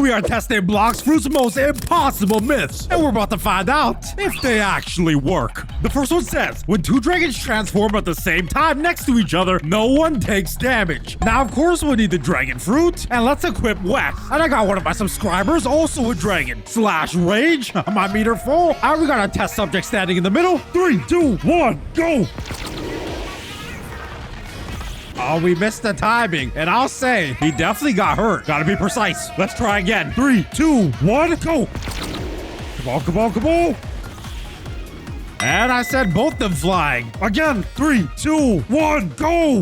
we are testing Bloxfruit's most impossible myths, and we're about to find out if they actually work. The first one says, when two dragons transform at the same time next to each other, no one takes damage. Now, of course, we need the dragon fruit, and let's equip Wes. And I got one of my subscribers, also a dragon. /rage, my meter full. All right, we got a test subject standing in the middle. 3, 2, 1, go! Oh, we missed the timing, and I'll say he definitely got hurt. Gotta be precise. Let's try again. 3, 2, 1, go! Come on, come on, come on! And I said both them flying. Again, 3, 2, 1, go!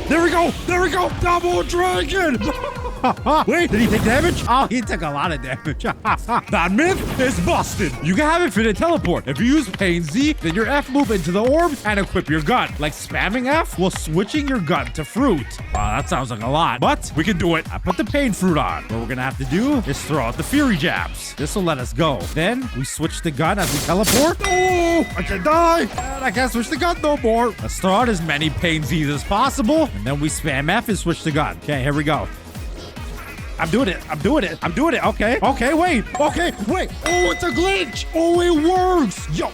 There we go! There we go! Double dragon! Wait, did he take damage? Oh, he took a lot of damage. That myth is busted. You can have infinite teleport. If you use Pain Z, then your F move into the orbs and equip your gun. Like spamming F while switching your gun to fruit. Wow, that sounds like a lot, but we can do it. I put the pain fruit on. What we're gonna have to do is throw out the fury jabs. This will let us go. Then we switch the gun as we teleport. Oh, I can die. And I can't switch the gun no more. Let's throw out as many Pain Z's as possible. And then we spam F and switch the gun. Okay, here we go. I'm doing it. I'm doing it. I'm doing it. Okay. Okay, wait. Okay, wait. Oh, it's a glitch. Oh, it works. Yo.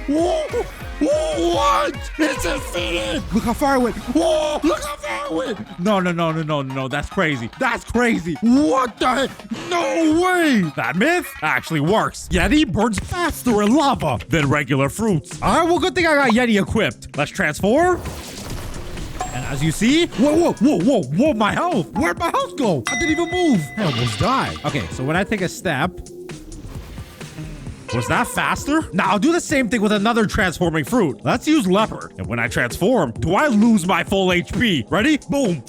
Whoa. Whoa, what? It's infinite. Look how far it went. Whoa, look how far it went. No. That's crazy. That's crazy. What the heck? No way. That myth actually works. Yeti burns faster in lava than regular fruits. All right, well, good thing I got Yeti equipped. Let's transform. And as you see, whoa, my health. Where'd my health go? I didn't even move. I almost died. Okay, so when I take a step, was that faster? Now I'll do the same thing with another transforming fruit. Let's use leopard. And when I transform, do I lose my full HP? Ready? Boom.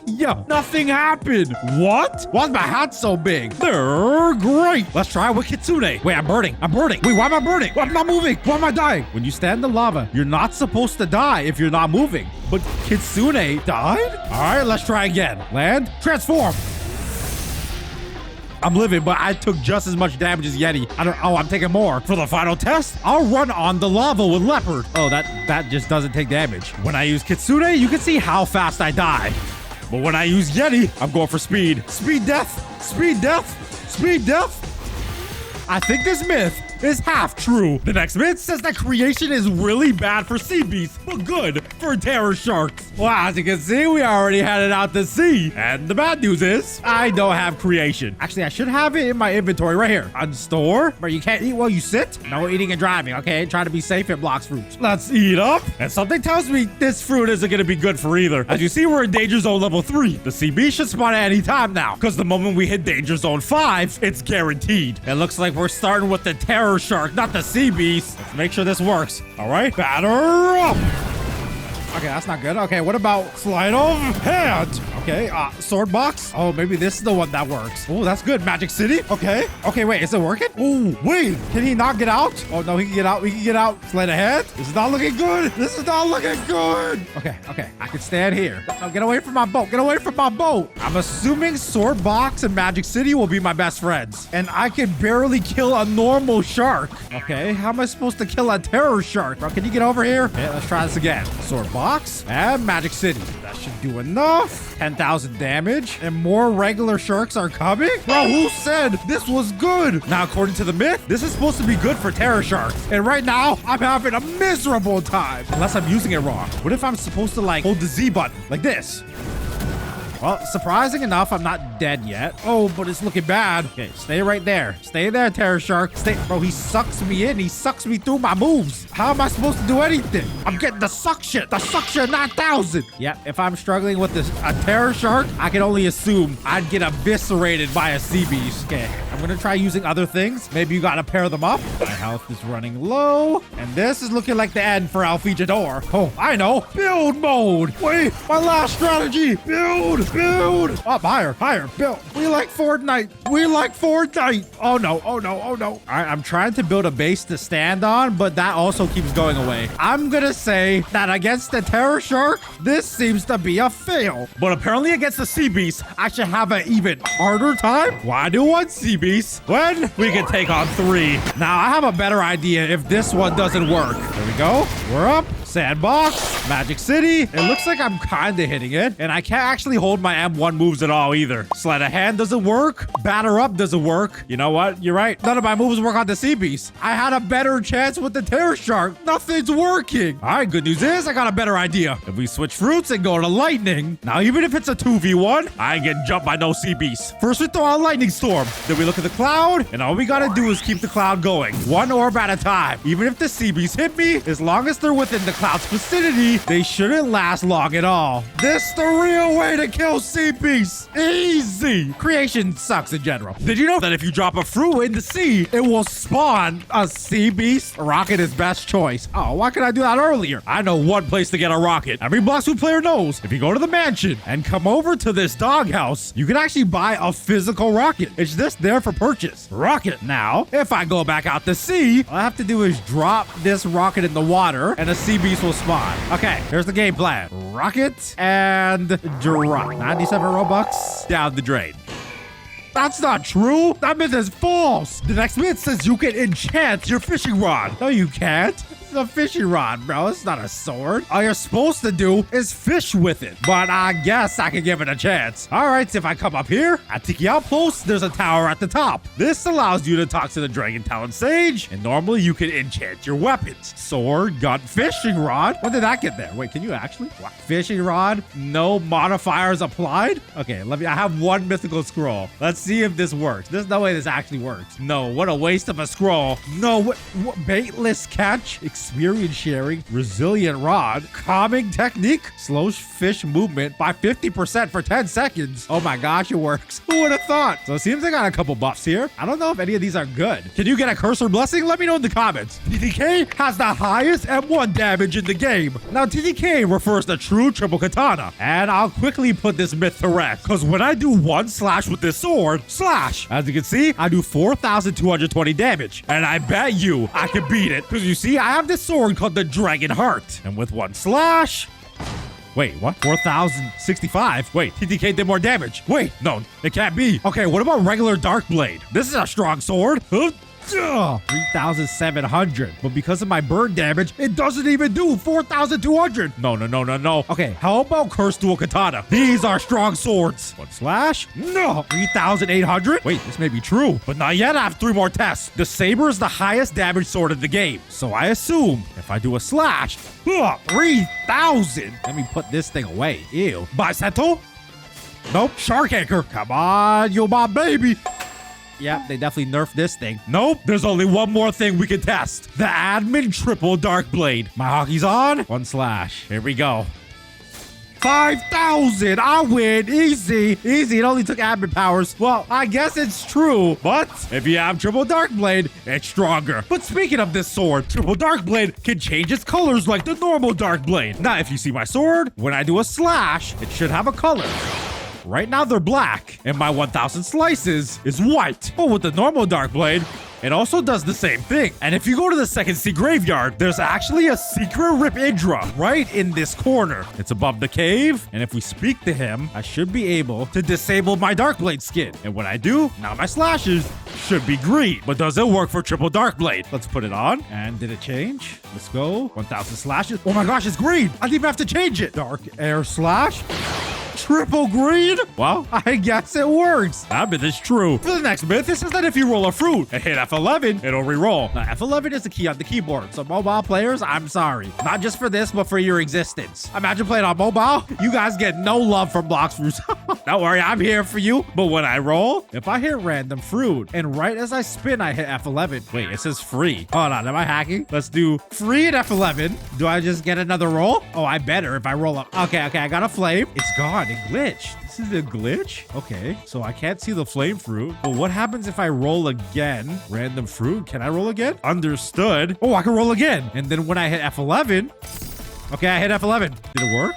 Yo, nothing happened. What? Why's my hat so big? They're great. Let's try with Kitsune. Wait, I'm burning. I'm burning. Wait, why am I burning? I'm not moving. Why am I dying? When you stand in lava, you're not supposed to die if you're not moving. But Kitsune died? All right, let's try again. Land, transform. I'm living, but I took just as much damage as Yeti. I'm taking more. For the final test, I'll run on the lava with leopard. Oh, that just doesn't take damage. When I use Kitsune, you can see how fast I die. But when I use Yeti, I'm going for speed. Speed death. Speed death. Speed death. I think this myth is half true. The next myth says that creation is really bad for sea beasts, but good for terror sharks. Well, as you can see, we already had it out to sea. And the bad news is, I don't have creation. Actually, I should have it in my inventory right here. On store, where you can't eat while you sit. No eating and driving, okay? Try to be safe at Bloxfruit. Let's eat up. And something tells me this fruit isn't gonna be good for either. As you see, we're in danger zone level 3. The sea beast should spawn at any time now, because the moment we hit danger zone 5, it's guaranteed. It looks like we're starting with the terror shark, not the sea beast. Let's make sure this works. All right, batter up. Okay, that's not good. Okay, what about sleight of hand? Okay, sword box. Oh, maybe this is the one that works. Oh, that's good. Magic City. Okay. Okay, wait, is it working? Oh, wait. Can he not get out? Oh, no, he can get out. We can get out. Sleight of hand. This is not looking good. This is not looking good. Okay. I can stand here. No, get away from my boat. Get away from my boat. I'm assuming sword box and Magic City will be my best friends. And I can barely kill a normal shark. Okay, how am I supposed to kill a terror shark? Bro, can you get over here? Okay, let's try this again. Sword box and Magic City. That should do enough. 10,000 damage. And more regular sharks are coming? Bro, who said this was good? Now, according to the myth, this is supposed to be good for terror sharks. And right now, I'm having a miserable time. Unless I'm using it wrong. What if I'm supposed to, like, hold the Z button? Like this? Well, surprising enough, I'm not dead yet. Oh, but it's looking bad. Okay, stay right there. Stay there, terror shark. Stay. Bro, he sucks me in. He sucks me through my moves. How am I supposed to do anything? I'm getting the suction. The suction 9,000. Yeah, if I'm struggling with a terror shark, I can only assume I'd get eviscerated by a sea beast. Okay, I'm gonna try using other things. Maybe you gotta pair them up. My health is running low. And this is looking like the end for imFiji. Oh, I know. Build mode. Wait, my last strategy. Build. Up higher, build. We like Fortnite. Oh no. All right, I'm trying to build a base to stand on, but that also keeps going away. I'm gonna say that against the terror shark, this seems to be a fail. But apparently against the sea beast, I should have an even harder time. Why do one sea beast when we can take on 3? Now, I have a better idea if this one doesn't work. There we go. We're up. Sandbox, Magic City. It looks like I'm kind of hitting it. And I can't actually hold my M1 moves at all either. Sleight of hand doesn't work. Batter up doesn't work. You know what? You're right. None of my moves work on the sea beast. I had a better chance with the Terror Shark. Nothing's working. All right, good news is I got a better idea. If we switch fruits and go to lightning, now even if it's a 2v1, I ain't getting jumped by no sea beast. First we throw out a lightning storm. Then we look at the cloud, and all we gotta do is keep the cloud going. One orb at a time. Even if the sea beast hit me, as long as they're within the cloud's vicinity, they shouldn't last long at all. This the real way to kill sea beasts. Easy. Creation sucks in general. Did you know that if you drop a fruit in the sea, it will spawn a sea beast? A rocket is best choice. Oh, why could I do that earlier? I know one place to get a rocket. Every Bloxfruit player knows. If you go to the mansion and come over to this doghouse, you can actually buy a physical rocket. It's just there for purchase. Rocket. Now, if I go back out to sea, all I have to do is drop this rocket in the water and a sea beast will spawn. Okay, here's the game plan. Rocket and drop. 97 Robux down the drain. That's not true. That myth is false. The next myth says you can enchant your fishing rod. No, you can't. It's a fishing rod, bro. It's not a sword. All you're supposed to do is fish with it. But I guess I can give it a chance. All right, so if I come up here, at Tiki Outpost, there's a tower at the top. This allows you to talk to the Dragon Talon Sage, and normally you can enchant your weapons. Sword, gun, fishing rod. When did that get there? Wait, can you actually? What? Fishing rod? No modifiers applied? Okay, I have one mythical scroll. Let's see if this works. There's no way this actually works. No, what a waste of a scroll. No, what baitless catch, experience sharing, resilient rod, calming technique, slows fish movement by 50% for 10 seconds. Oh my gosh, it works. Who would have thought? So it seems I got a couple buffs here. I don't know if any of these are good. Can you get a cursor blessing? Let me know in the comments. TTK has the highest M1 damage in the game. Now TTK refers to true triple katana. And I'll quickly put this myth to rest. Because when I do one slash with this sword, slash, as you can see, I do 4,220 damage. And I bet you I can beat it. Because you see, I have this sword called the Dragon Heart. And with one slash... Wait, what? 4,065? Wait, TTK did more damage. Wait, no, it can't be. Okay, what about regular Dark Blade? This is a strong sword. 3,700. But because of my burn damage, it doesn't even do 4,200. No. Okay, how about Cursed Dual Katana? These are strong swords. One slash? No. 3,800? Wait, this may be true. But not yet. I have 3 more tests. The Saber is the highest damage sword in the game. So I assume if I do a slash, 3,000. Let me put this thing away. Ew. Bisetto? Nope. Shark Anchor. Come on, you my baby. Yep, they definitely nerfed this thing. Nope, there's only one more thing we can test. The admin triple dark blade. My hockey's on. One slash. Here we go. 5,000. I win. Easy. Easy. It only took admin powers. Well, I guess it's true. But if you have triple dark blade, it's stronger. But speaking of this sword, triple dark blade can change its colors like the normal dark blade. Now, if you see my sword, when I do a slash, it should have a color. Right now they're black, and my 1,000 slices is white. But with the normal dark blade, it also does the same thing. And if you go to the second sea graveyard, there's actually a secret Rip Indra right in this corner. It's above the cave, and if we speak to him, I should be able to disable my dark blade skin. And when I do, now my slashes should be green. But does it work for triple dark blade? Let's put it on. And did it change? Let's go. 1,000 slashes. Oh my gosh, it's green. I didn't even have to change it. Dark air slash. Triple green? Well, I guess it works. That myth is true. For the next myth, it says that if you roll a fruit and hit F11, it'll re-roll. Now, F11 is the key on the keyboard, so mobile players, I'm sorry. Not just for this, but for your existence. Imagine playing on mobile. You guys get no love from Bloxfruit. Don't worry, I'm here for you. But when I roll, if I hit random fruit, and right as I spin, I hit F11. Wait, it says free. Hold on, am I hacking? Let's do free at F11. Do I just get another roll? Oh, I better if I roll up. Okay, I got a flame. It's gone. It glitched. This is a glitch? Okay, so I can't see the flame fruit. But what happens if I roll again? Random fruit. Can I roll again? Understood. Oh, I can roll again. And then when I hit F11. Okay, I hit F11. Did it work?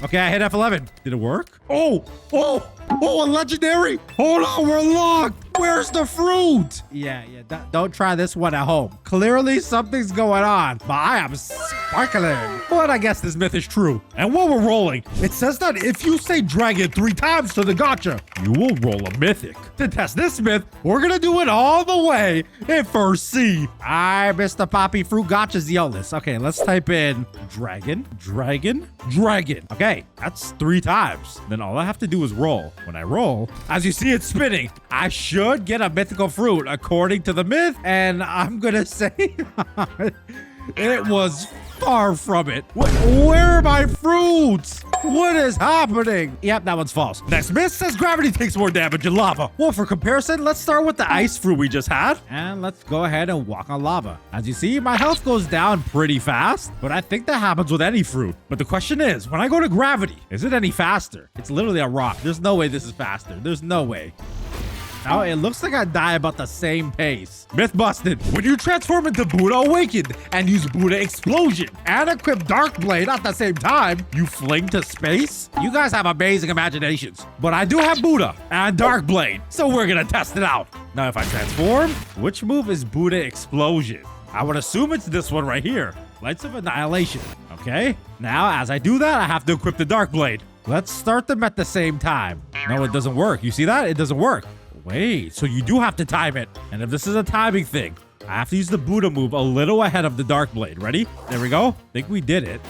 Okay, I hit F11. Did it work? Oh, a legendary. Hold on, we're locked. Where's the fruit? Yeah. Don't try this one at home. Clearly something's going on, but I am sparkling. But I guess this myth is true. And while we're rolling, it says that if you say dragon 3 times to the gacha, you will roll a mythic. To test this myth, we're gonna do it all the way in first C. I missed the Poppy Fruit Gotcha's the oldest. Okay, let's type in dragon. Okay, that's 3 times. Then all I have to do is roll. When I roll, as you see, it's spinning. I should get a mythical fruit according to the myth, and I'm gonna say it was far from it. Where are my fruits? What is happening? Yep, that one's false. Next myth says gravity takes more damage in lava. Well, for comparison, let's start with the ice fruit we just had. And let's go ahead and walk on lava. As you see, my health goes down pretty fast, but I think that happens with any fruit. But the question is, when I go to gravity, is it any faster? It's literally a rock. There's no way this is faster. There's no way. Now, it looks like I die about the same pace. Myth busted. When you transform into Buddha Awakened and use Buddha Explosion and equip Dark Blade at the same time, you fling to space? You guys have amazing imaginations. But I do have Buddha and Dark Blade, so we're gonna test it out. Now, if I transform, which move is Buddha Explosion? I would assume it's this one right here. Lights of Annihilation. Okay. Now, as I do that, I have to equip the Dark Blade. Let's start them at the same time. No, it doesn't work. You see that? It doesn't work. Wait, so you do have to time it. And if this is a timing thing, I have to use the Buddha move a little ahead of the Dark Blade. Ready? There we go. Think we did it.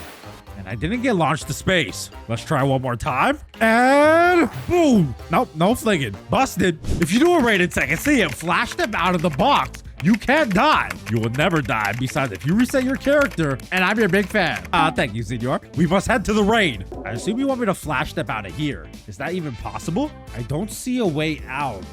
And I didn't get launched to space. Let's try one more time. And boom. Nope, no flinging. Busted. If you do a rated second, see it, flash them out of the box. You can't die. You will never die. Besides, if you reset your character, and I'm your big fan. Thank you, senor. We must head to the raid. I assume you want me to flash step out of here. Is that even possible? I don't see a way out.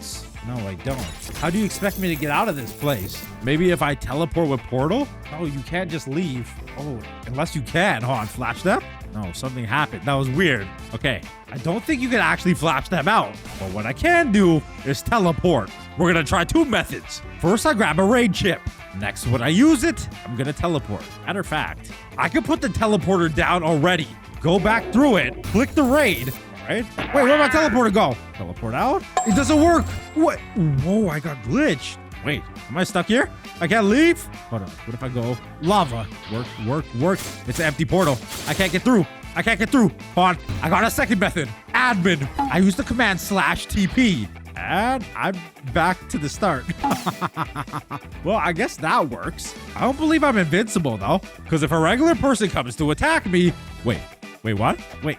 No, I don't. How do you expect me to get out of this place? Maybe if I teleport with portal? Oh, you can't just leave. Oh, unless you can. Hold on, flash step? No, something happened. That was weird. Okay, I don't think you can actually flash them out. But what I can do is teleport. We're gonna try 2 methods. First, I grab a raid chip. Next, when I use it, I'm gonna teleport. Matter of fact, I can put the teleporter down already. Go back through it, click the raid, right? Wait, where'd my teleporter go? Teleport out? It doesn't work. What? Whoa, I got glitched. Wait, am I stuck here? I can't leave? Hold on, what if I go lava? Work. It's an empty portal. I can't get through. Hold on, I got a second method. Admin. I use the command /TP. And I'm back to the start. Well, I guess that works. I don't believe I'm invincible, though. Because if a regular person comes to attack me... Wait, what? Wait,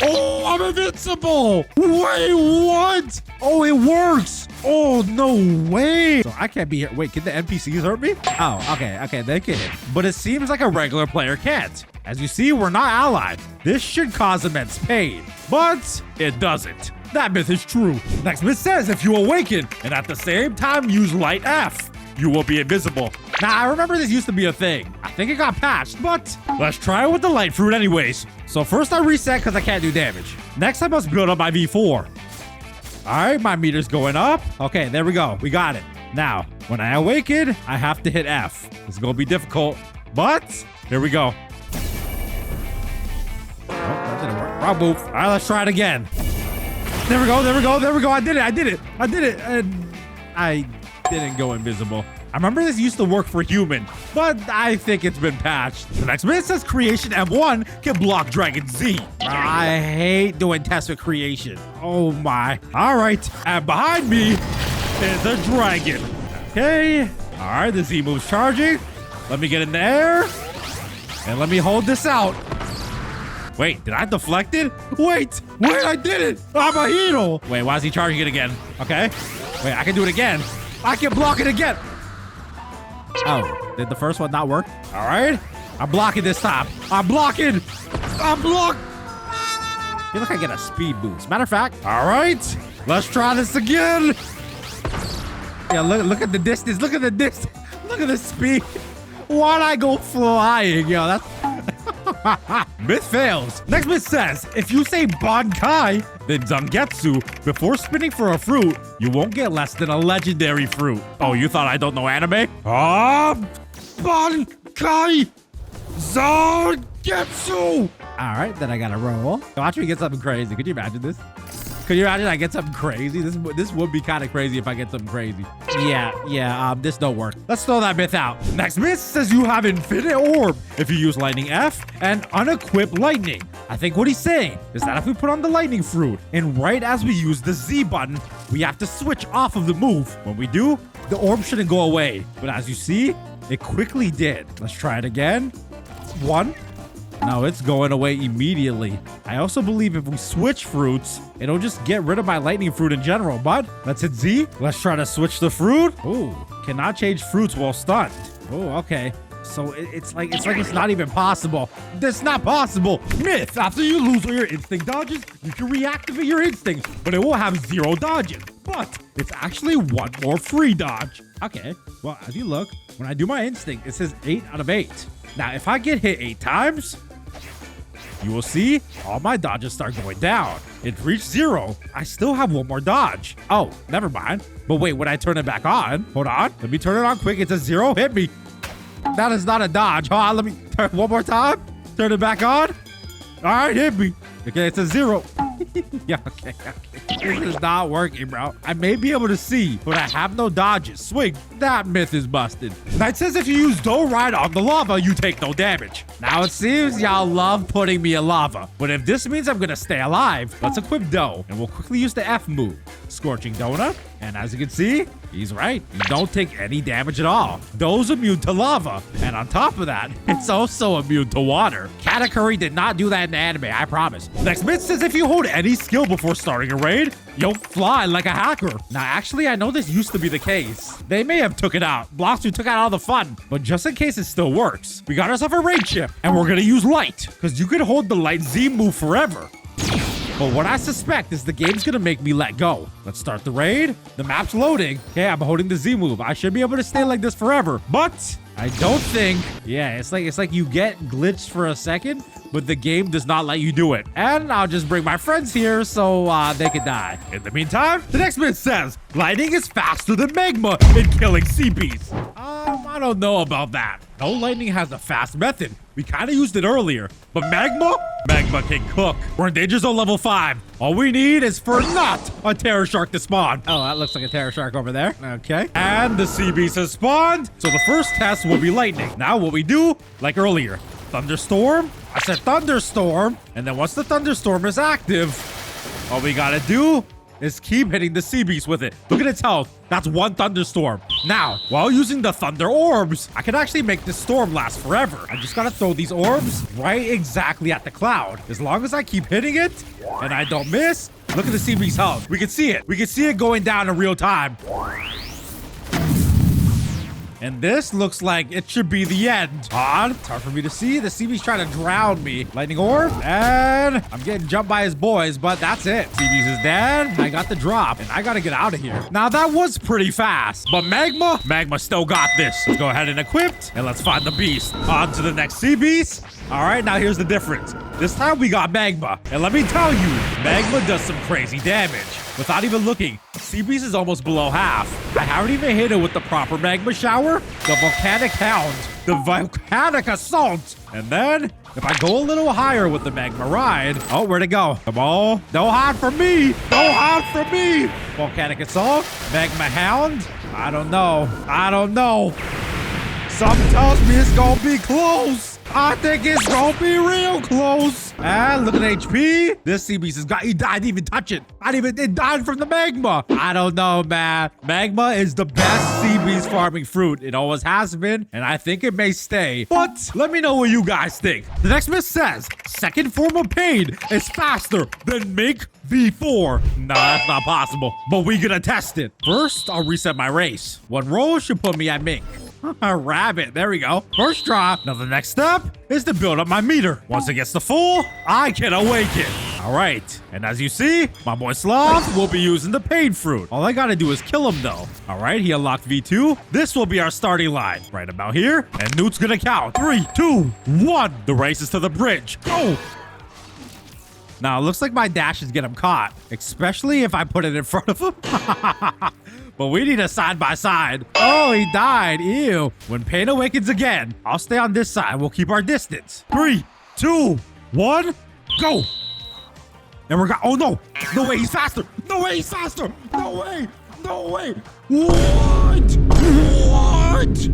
Oh, I'm invincible! Wait, what? Oh, it works! Oh, no way! So I can't be here. Wait, can the NPCs hurt me? Oh, okay, they can hit. But it seems like a regular player can't. As you see, we're not allied. This should cause immense pain. But it doesn't. That myth is true. Next myth says if you awaken and at the same time use light F, you will be invisible. Now, I remember this used to be a thing. I think it got patched, but let's try it with the light fruit anyways. So first I reset because I can't do damage. Next I must build up my V4. All right, my meter's going up. Okay, there we go. We got it. Now, when I awaken, I have to hit F. It's going to be difficult, but here we go. Oh, that didn't work. Wrong move. All right, let's try it again. There we go. I did it. And I didn't go invisible. I remember this used to work for human, but I think it's been patched. The next myth says creation M1 can block Dragon Z. I hate doing tests with creation. Oh my. All right. And behind me is a dragon. Okay. All right. The Z move's charging. Let me get in the air. And let me hold this out. Wait, did I deflect it? Wait, I did it. I'm a hero. Wait, why is he charging it again? Okay. Wait, I can do it again. I can block it again. Oh, did the first one not work? All right. I'm blocking this time. I'm blocking. I feel like I get a speed boost. Matter of fact. All right. Let's try this again. Yeah, look at the distance. Look at the distance. Look at the speed. Why'd I go flying? Yo, that's... Myth fails. Next myth says, if you say Bankai, then Zangetsu, before spinning for a fruit, you won't get less than a legendary fruit. Oh, you thought I don't know anime? Bankai Zangetsu. All right, then I gotta roll. Watch me get something crazy. Could you imagine this? Could you imagine I get something crazy? This would be kind of crazy if I get something crazy. Yeah, this don't work. Let's throw that myth out. Next myth says you have infinite orb if you use lightning F and unequip lightning. I think what he's saying is that if we put on the lightning fruit and right as we use the Z button, we have to switch off of the move. When we do, the orb shouldn't go away. But as you see, it quickly did. Let's try it again. 1. No, it's going away immediately. I also believe if we switch fruits, it'll just get rid of my lightning fruit in general. But let's hit Z. Let's try to switch the fruit. Oh, cannot change fruits while stunned. Oh, okay. So it's like it's not even possible. That's not possible. Myth. After you lose all your instinct dodges, you can reactivate your instinct, but it will have 0 dodges. But it's actually 1 more free dodge. Okay. Well, as you look, when I do my instinct, it says 8 out of 8. Now, if I get hit 8 times, you will see all my dodges start going down. It reached 0. I still have 1 more dodge. Oh, never mind. But wait, when I turn it back on, hold on. Let me turn it on quick. It's a 0. Hit me. That is not a dodge. Hold on, let me turn 1 more time. Turn it back on. All right, hit me. Okay, it's a 0. Yeah, okay. This is not working, bro. I may be able to see, but I have no dodges. Swing. That myth is busted. Knight says if you use Don't Ride on the lava, you take no damage. Now it seems y'all love putting me in lava, but if this means I'm gonna stay alive, let's equip Dough, and we'll quickly use the F move. Scorching Donut, and as you can see, he's right. You don't take any damage at all. Dough's immune to lava, and on top of that, it's also immune to water. Katakuri did not do that in the anime, I promise. Next myth says if you hold any skill before starting a raid, you'll fly like a hacker. Now, actually, I know this used to be the case. They may have took it out. Bloxfruit took out all the fun, but just in case it still works, we got ourselves a raid chip, and we're gonna use light, because you can hold the light Z move forever. But what I suspect is the game's gonna make me let go. Let's start the raid. The map's loading. Okay, I'm holding the Z move. I should be able to stay like this forever, but I don't think. Yeah, it's like you get glitched for a second, but the game does not let you do it. And I'll just bring my friends here so they can die. In the meantime, the next myth says lightning is faster than magma in killing sea beasts. I don't know about that. No, lightning has a fast method. We kind of used it earlier, but magma can cook. We're in danger zone level 5. All we need is for not a terror shark to spawn. Oh, that looks like a terror shark over there. Okay. And the sea beast has spawned. So the first test will be lightning. Now what we do, like earlier, thunderstorm. I said thunderstorm. And then once the thunderstorm is active, all we gotta do is keep hitting the sea beast with it. Look at its health. That's 1 thunderstorm. Now, while using the thunder orbs, I can actually make this storm last forever. I just gotta throw these orbs right exactly at the cloud. As long as I keep hitting it and I don't miss, look at the sea beast's health. We can see it. We can see it going down in real time. And this looks like it should be the end. On. It's hard for me to see. The sea beast trying to drown me. Lightning orb. And I'm getting jumped by his boys, but that's it. Sea beast is dead. I got the drop, and I gotta get out of here. Now, that was pretty fast. But Magma still got this. Let's go ahead and equip, and let's find the beast. On to the next sea beast. All right, now here's the difference. This time we got Magma. And let me tell you, Magma does some crazy damage. Without even looking, sea beast is almost below half. I haven't even hit it with the proper magma shower, the volcanic hound, the volcanic assault. And then, if I go a little higher with the magma ride, oh, where'd it go? Come on, don't hide from me. Don't hide from me. Volcanic assault, magma hound. I don't know. Something tells me it's gonna be close. I think it's gonna be real close. And look at HP. This sea beast he didn't even touch it. It died from the magma. I don't know, man. Magma is the best sea beast farming fruit. It always has been, and I think it may stay. But let me know what you guys think. The next myth says, second form of pain is faster than Mink V4. No, that's not possible, but we gonna test it. First, I'll reset my race. 1 roll should put me at Mink. A rabbit. There we go. First drop. Now the next step is to build up my meter. Once it gets to full, I can awaken. All right. And as you see, my boy Sloth will be using the pain fruit. All I got to do is kill him, though. All right. He unlocked V2. This will be our starting line. Right about here. And Newt's going to count. 3, 2, 1. The race is to the bridge. Go. Now, it looks like my dashes get him caught, especially if I put it in front of him. But we need a side-by-side. Oh, he died. Ew. When pain awakens again, I'll stay on this side. We'll keep our distance. 3, 2, 1, go. And we're oh no, no way, he's faster. No way, he's faster. No way, no way. What?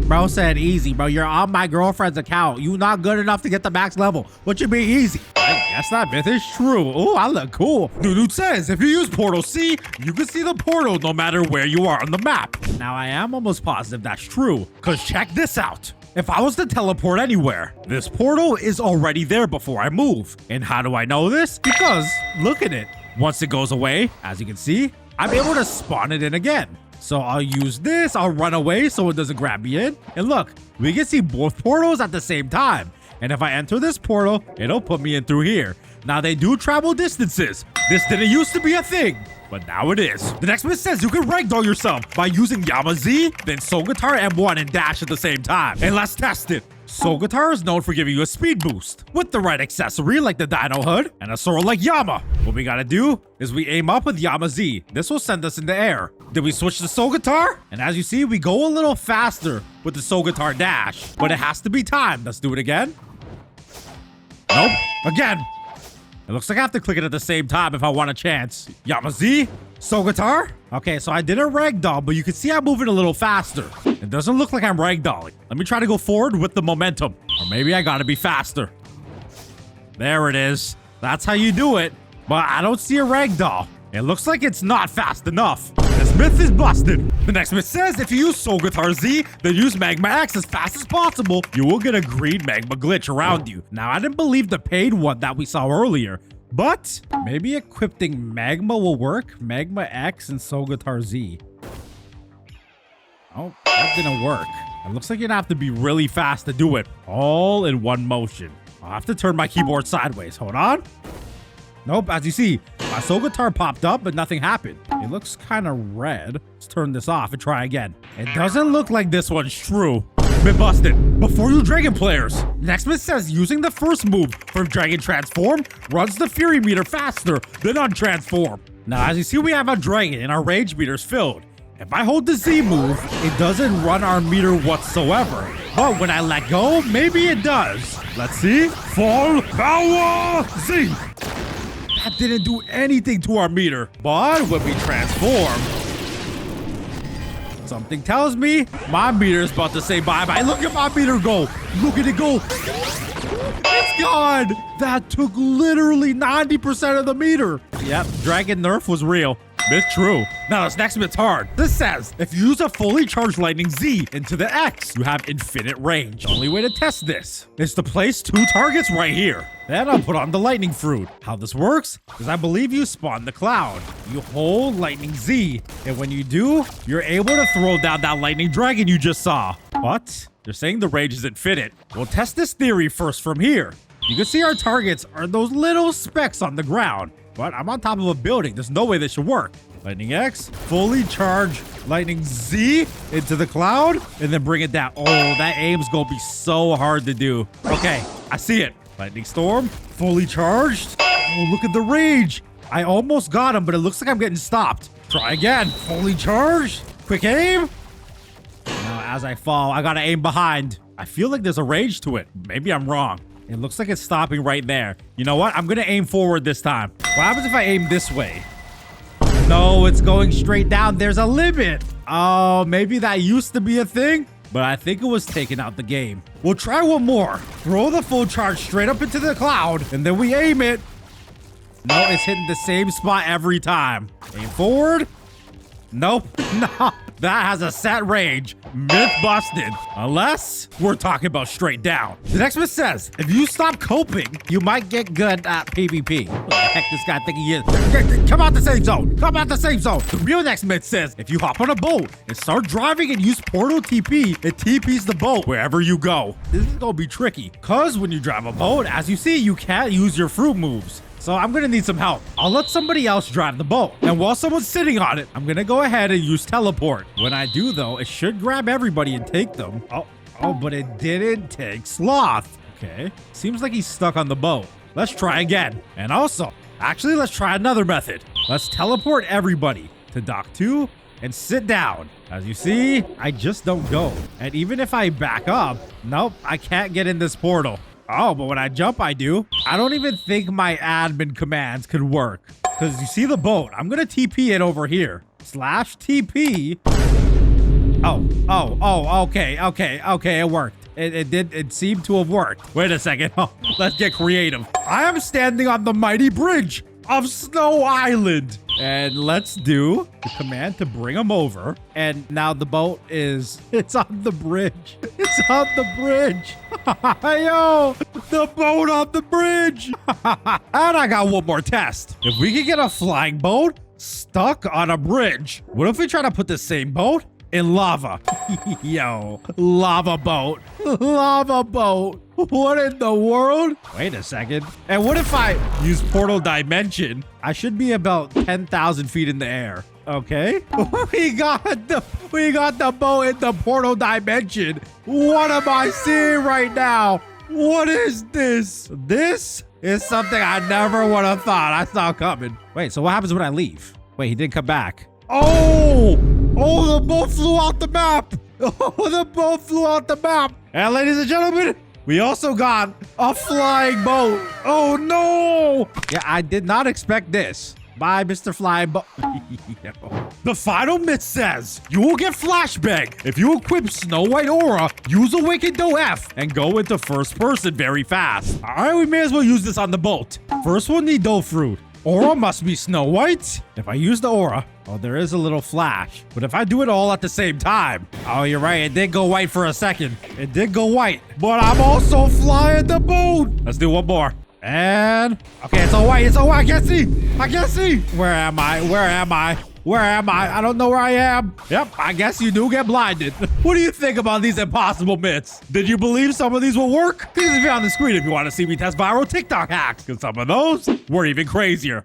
Bro said easy, bro. You're on my girlfriend's account. You not good enough to get the max level. What you mean easy? I guess that myth is true. Oh, I look cool. Dude says if you use Portal C, you can see the portal no matter where you are on the map. Now, I am almost positive that's true, because check this out. If I was to teleport anywhere, this portal is already there before I move. And how do I know this? Because look at it. Once it goes away, as you can see, I'm able to spawn it in again. So I'll use this, I'll run away so it doesn't grab me in. And look, we can see both portals at the same time. And if I enter this portal, it'll put me in through here. Now they do travel distances. This didn't used to be a thing, but now it is. The next myth says you can ragdoll yourself by using Yama Z, then Soul Guitar M1 and Dash at the same time. And let's test it. Soul Guitar is known for giving you a speed boost with the right accessory like the Dino Hood and a sword like Yama. What we gotta do is we aim up with Yama Z. This will send us in the air. Then we switch to Soul Guitar, and as you see, we go a little faster with the Soul Guitar Dash, but it has to be timed. Let's do it again. Nope, again. It looks like I have to click it at the same time if I want a chance. Yama Z, Soul Guitar. Okay, so I did a ragdoll, but you can see I'm moving a little faster. It doesn't look like I'm ragdolling. Let me try to go forward with the momentum. Or maybe I gotta be faster. There it is. That's how you do it. But I don't see a ragdoll. It looks like it's not fast enough. This myth is busted. The next myth says if you use Soul Guitar Z, then use Magma X as fast as possible, you will get a green magma glitch around you. Now, I didn't believe the paid one that we saw earlier, but maybe equipping Magma will work. Magma X and Soul Guitar Z. Oh, that didn't work. It looks like you're gonna have to be really fast to do it all in one motion. I'll have to turn my keyboard sideways. Hold on. Nope, as you see, my Soul Guitar popped up, but nothing happened. It looks kind of red. Let's turn this off and try again. It doesn't look like this one's true. Been busted. Before you Dragon players, next myth says using the first move from Dragon Transform runs the Fury meter faster than Untransform. Now, as you see, we have a Dragon and our Rage meter's filled. If I hold the Z move, it doesn't run our meter whatsoever. But when I let go, maybe it does. Let's see. Full power Z. That didn't do anything to our meter. But when we transform, something tells me my meter is about to say bye-bye. Look at my meter go. Look at it go. It's gone. That took literally 90% of the meter. Yep, Dragon nerf was real. Myth true. Now this next myth's hard. This says, if you use a fully charged Lightning Z into the X, you have infinite range. The only way to test this is to place 2 targets right here. Then I'll put on the Lightning Fruit. How this works is I believe you spawn the cloud. You hold Lightning Z, and when you do, you're able to throw down that Lightning Dragon you just saw. But they're saying the range is infinite. We'll test this theory first from here. You can see our targets are those little specks on the ground. But I'm on top of a building. There's no way this should work. Lightning X, fully charge Lightning Z into the cloud, and then bring it down. Oh, that aim's gonna be so hard to do. Okay, I see it. Lightning Storm, fully charged. Oh, look at the range. I almost got him, but it looks like I'm getting stopped. Try again. Fully charged. Quick aim. Now, as I fall, I gotta aim behind. I feel like there's a range to it. Maybe I'm wrong. It looks like it's stopping right there. You know what? I'm gonna aim forward this time. What happens if I aim this way? No, it's going straight down. There's a limit. Oh, maybe that used to be a thing, but I think it was taken out the game. We'll try one more. Throw the full charge straight up into the cloud, and then we aim it. No, it's hitting the same spot every time. Aim forward. Nope. No. That has a set range. Myth busted. Unless we're talking about straight down. The next one says, if you stop coping, you might get good at PvP. What the heck this guy think he is? Come out the safe zone. Come out the safe zone. The real next myth says, if you hop on a boat and start driving and use Portal TP, it TPs the boat wherever you go. This is gonna be tricky. Cause when you drive a boat, as you see, you can't use your fruit moves. So I'm gonna need some help. I'll let somebody else drive the boat. And while someone's sitting on it, I'm gonna go ahead and use teleport. When I do though, it should grab everybody and take them. Oh, but it didn't take Sloth. Okay, seems like he's stuck on the boat. Let's try again. And also, actually, let's try another method. Let's teleport everybody to Dock 2 and sit down. As you see, I just don't go. And even if I back up, nope, I can't get in this portal. Oh, but when I jump, I do. I don't even think my admin commands could work. Because you see the boat. I'm going to TP it over here. /TP. Okay, it worked. It seemed to have worked. Wait a second. Oh, let's get creative. I am standing on the mighty bridge of Snow Island. And let's do the command to bring him over. And now the boat it's on the bridge. It's on the bridge. Yo, the boat on the bridge. And I got one more test. If we can get a flying boat stuck on a bridge, what if we try to put the same boat in lava? Yo, lava boat. Lava boat. What in the world? Wait a second. And what if I use portal dimension? I should be about 10,000 feet in the air. Okay. We got the boat in the portal dimension. What am I seeing right now? What is this? This is something I never would have thought I saw coming. Wait, so what happens when I leave? Wait, he didn't come back. Oh, the boat flew out the map. Oh, the boat flew out the map. And ladies and gentlemen, we also got a flying boat. Oh, no. Yeah, I did not expect this. Bye, Mr. Flying Boat. The final myth says you will get flashbang if you equip Snow White Aura, use Awakened F, and go into first person very fast. All right, we may as well use this on the boat. First one need Fruit. Aura must be Snow White. If I use the aura, oh, there is a little flash. But if I do it all at the same time, oh, you're right. It did go white for a second. It did go white, but I'm also flying the boat. Let's do one more. And okay, it's all white. It's all white. I can't see. Where am I? I don't know where I am. Yep, I guess you do get blinded. What do you think about these impossible myths? Did you believe some of these will work? Please leave it on the screen if you want to see me test viral TikTok hacks, because some of those were even crazier.